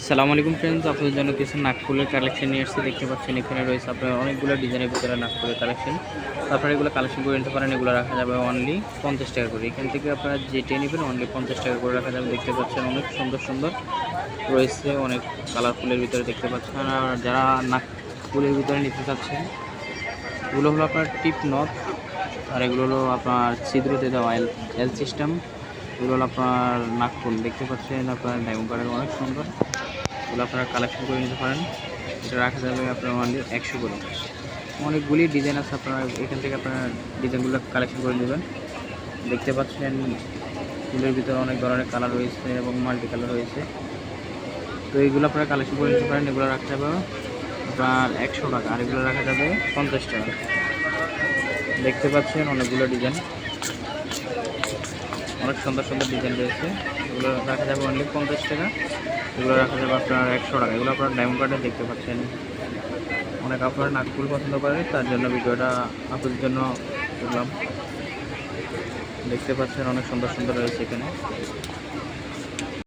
সালামু আলাইকুম ফ্রেন্ডস, আপনাদের জন্য কিছু নাকফুলের কালেকশন নিয়ে এসেছি। দেখতে পাচ্ছেন এখানে রয়েছে আপনার অনেকগুলো ডিজাইনের ভিতরে নাকফুলের কালেকশন। আপনারা এগুলো কালেকশন করে নিতে পারেন। এগুলো রাখা যাবে অনলি 50 টাকা করে। এখান থেকে আপনারা যেটা নেবেন অনলি 50 টাকা করে রাখা যাবে। দেখতে পাচ্ছেন অনেক সুন্দর সুন্দর রয়েছে, অনেক কালারফুলের ভিতরে দেখতে পাচ্ছেন। আর যারা নাকফুলের ভিতরে নিতে চাচ্ছেন, এগুলো হলো আপনার টিপ নট, আর এগুলো হলো আপনার ছিদ্রতে দেওয়া এল সিস্টেম। এগুলো হলো আপনার নাকফুল, দেখতে পাচ্ছেন আপনার ডায়মন্ড কালার অনেক সুন্দর। এগুলো আপনারা কালেকশন করে নিতে পারেন। এটা রাখা যাবে আপনার অনলি 100 করে। অনেকগুলি ডিজাইন আছে, আপনারা এখান থেকে আপনারা ডিজাইনগুলো কালেকশন করে নেবেন। দেখতে পাচ্ছেন ফুলের ভিতরে অনেক ধরনের কালার রয়েছে এবং মাল্টি কালার রয়েছে। তো এইগুলো আপনারা কালেকশন করে নিতে পারেন। এগুলো রাখা যাবে আপনার 100 টাকা, আর এগুলো রাখা যাবে 50 টাকা। দেখতে পাচ্ছেন অনেকগুলো ডিজাইন, অনেক সুন্দর সুন্দর ডিজাইন রয়েছে। এগুলো রাখা যাবে অনলি 50 টাকা। এগুলো রাখা যাবে আপনার 100 টাকা। এগুলো আপনার ডায়মন্ড কার্ডে দেখতে পাচ্ছেন। অনেক আপনারা নাকফুল পছন্দ করেন, তার জন্য ভিডিওটা আপনাদের জন্য করলাম। দেখতে পাচ্ছেন অনেক সুন্দর সুন্দর রয়েছে এখানে।